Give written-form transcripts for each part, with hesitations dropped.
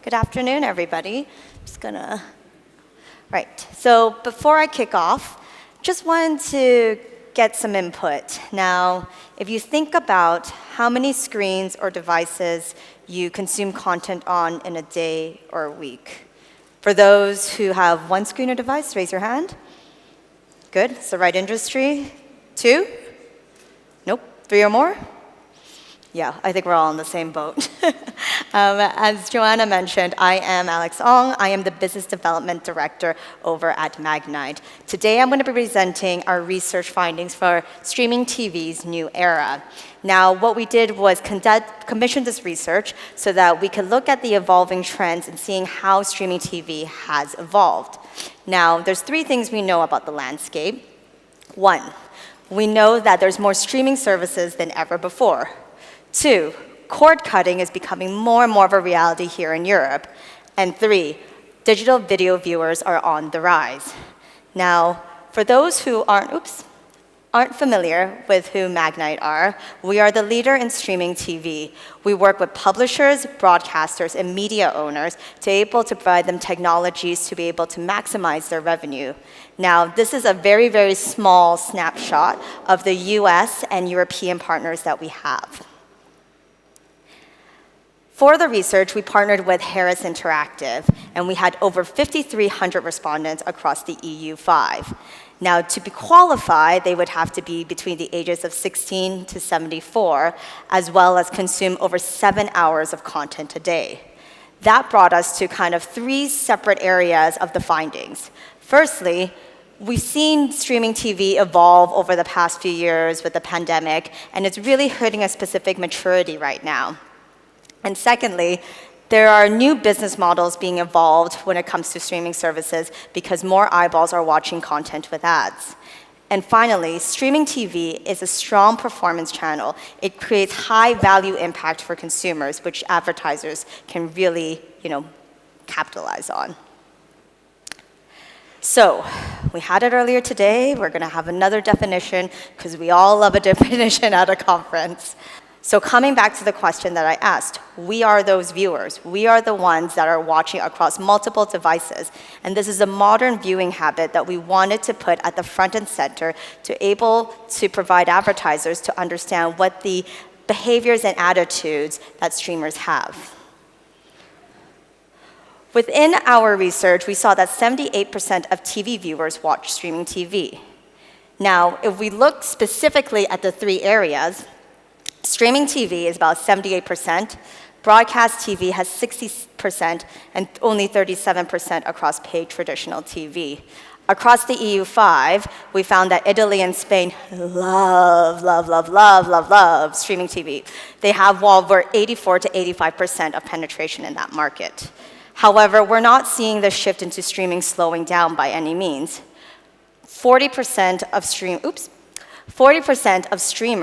Good afternoon, everybody. Right, so before I kick off, just wanted to get some input. Now, if you think about how many screens or devices you consume content on in a day or a week. For those who have one screen or device, raise your hand. Good, it's the right industry. 2? Nope, 3 or more? Yeah, I think we're all in the same boat. As Joanna mentioned, I am Alex Ong. I am the Business Development Director over at Magnite. Today, I'm going to be presenting our research findings for streaming TV's new era. Now, what we did was commission this research so that we could look at the evolving trends and seeing how streaming TV has evolved. Now, there's 3 things we know about the landscape. 1, we know that there's more streaming services than ever before. 2, cord cutting is becoming more and more of a reality here in Europe. And 3, digital video viewers are on the rise. Now, for those who aren't familiar with who Magnite are, we are the leader in streaming TV. We work with publishers, broadcasters, and media owners to be able to provide them technologies to be able to maximize their revenue. Now, this is a very, very small snapshot of the US and European partners that we have. For the research, we partnered with Harris Interactive, and we had over 5,300 respondents across the EU5. Now, to be qualified, they would have to be between the ages of 16 to 74, as well as consume over 7 hours of content a day. That brought us to kind of 3 separate areas of the findings. Firstly, we've seen streaming TV evolve over the past few years with the pandemic, and it's really hitting a specific maturity right now. And secondly, there are new business models being evolved when it comes to streaming services because more eyeballs are watching content with ads. And finally, streaming TV is a strong performance channel. It creates high value impact for consumers, which advertisers can really, capitalize on. So, we had it earlier today. We're going to have another definition because we all love a definition at a conference. So coming back to the question that I asked, we are those viewers. We are the ones that are watching across multiple devices. And this is a modern viewing habit that we wanted to put at the front and center to able to provide advertisers to understand what the behaviors and attitudes that streamers have. Within our research, we saw that 78% of TV viewers watch streaming TV. Now, if we look specifically at the 3 areas, streaming TV is about 78%, broadcast TV has 60%, and only 37% across paid traditional TV. Across the EU5, we found that Italy and Spain love streaming TV. They have over 84 to 85% of penetration in that market. However, we're not seeing the shift into streaming slowing down by any means. 40%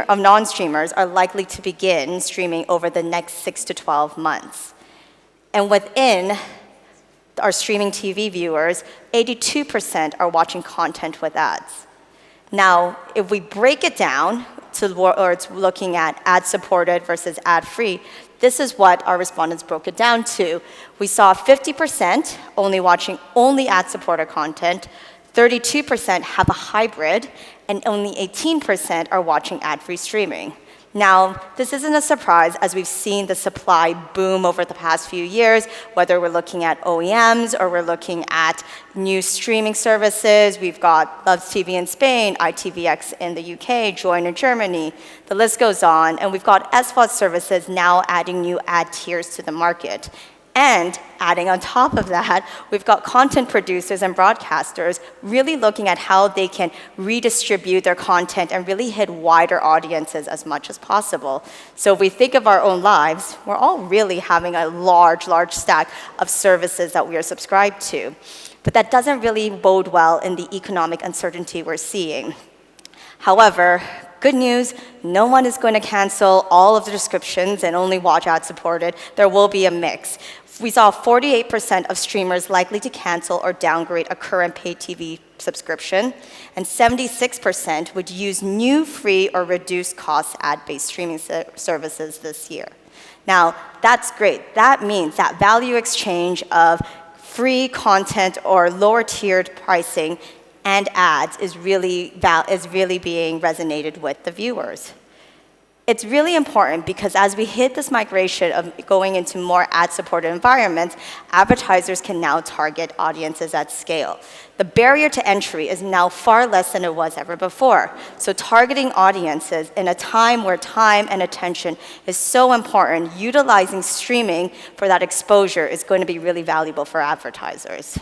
of non-streamers are likely to begin streaming over the next 6 to 12 months. And within our streaming TV viewers, 82% are watching content with ads. Now, if we break it down to looking at ad-supported versus ad-free, this is what our respondents broke it down to. We saw 50% watching only ad-supported content, 32% have a hybrid, and only 18% are watching ad-free streaming. Now, this isn't a surprise as we've seen the supply boom over the past few years, whether we're looking at OEMs or we're looking at new streaming services. We've got Loves TV in Spain, ITVX in the UK, Join in Germany. The list goes on, and we've got SVOD services now adding new ad tiers to the market. And adding on top of that, we've got content producers and broadcasters really looking at how they can redistribute their content and really hit wider audiences as much as possible. So if we think of our own lives, we're all really having a large stack of services that we are subscribed to. But that doesn't really bode well in the economic uncertainty we're seeing. However, good news, no one is going to cancel all of the subscriptions and only watch ad-supported. There will be a mix. We saw 48% of streamers likely to cancel or downgrade a current paid TV subscription, and 76% would use new free or reduced cost ad-based streaming services this year. Now, that's great. That means that value exchange of free content or lower tiered pricing and ads is really being resonated with the viewers. It's really important because as we hit this migration of going into more ad-supported environments, advertisers can now target audiences at scale. The barrier to entry is now far less than it was ever before. So targeting audiences in a time where time and attention is so important, utilizing streaming for that exposure is going to be really valuable for advertisers.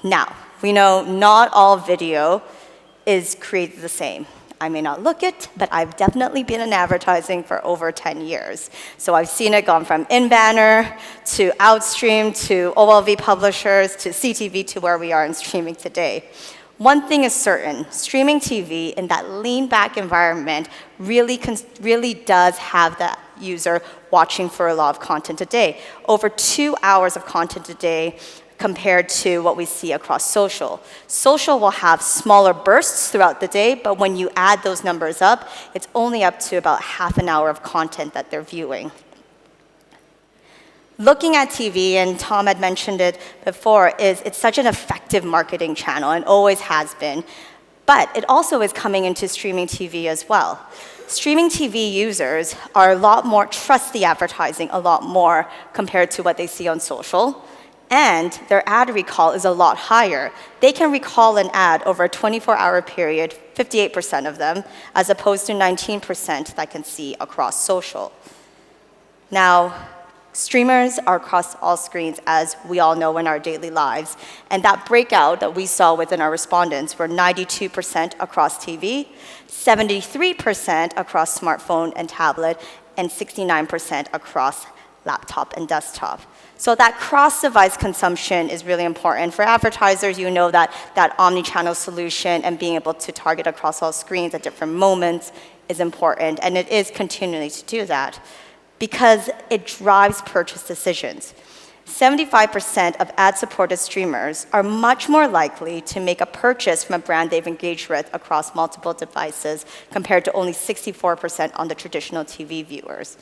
Now, we know not all video is created the same. I may not look it, but I've definitely been in advertising for over 10 years. So I've seen it gone from in-banner to outstream to OLV publishers to CTV to where we are in streaming today. One thing is certain, streaming TV in that lean-back environment really does have that user watching for a lot of content a day. Over 2 hours of content a day compared to what we see across social. Social will have smaller bursts throughout the day, but when you add those numbers up, it's only up to about half an hour of content that they're viewing. Looking at TV, and Tom had mentioned it before, it's such an effective marketing channel and always has been, but it also is coming into streaming TV as well. Streaming TV users are a lot more, trust the advertising a lot more compared to what they see on social. And their ad recall is a lot higher. They can recall an ad over a 24-hour period, 58% of them, as opposed to 19% that can see across social. Now, streamers are across all screens, as we all know in our daily lives. And that breakout that we saw within our respondents were 92% across TV, 73% across smartphone and tablet, and 69% across laptop and desktop. So that cross-device consumption is really important. For advertisers, you know that omni-channel solution and being able to target across all screens at different moments is important, and it is continuing to do that because it drives purchase decisions. 75% of ad-supported streamers are much more likely to make a purchase from a brand they've engaged with across multiple devices compared to only 64% on the traditional TV viewers.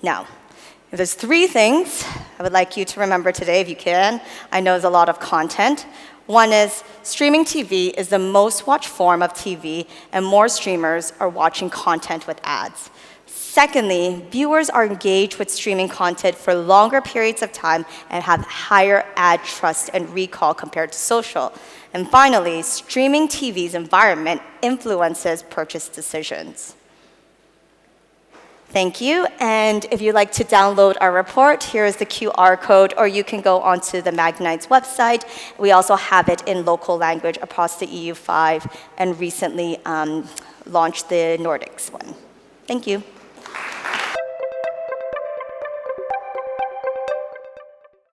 Now, if there's 3 things I would like you to remember today, if you can. I know there's a lot of content. One is streaming TV is the most watched form of TV, and more streamers are watching content with ads. Secondly, viewers are engaged with streaming content for longer periods of time and have higher ad trust and recall compared to social. And finally, streaming TV's environment influences purchase decisions. Thank you, and if you'd like to download our report, here is the QR code, or you can go onto the Magnite's website. We also have it in local language across the EU5 and recently launched the Nordics one. Thank you.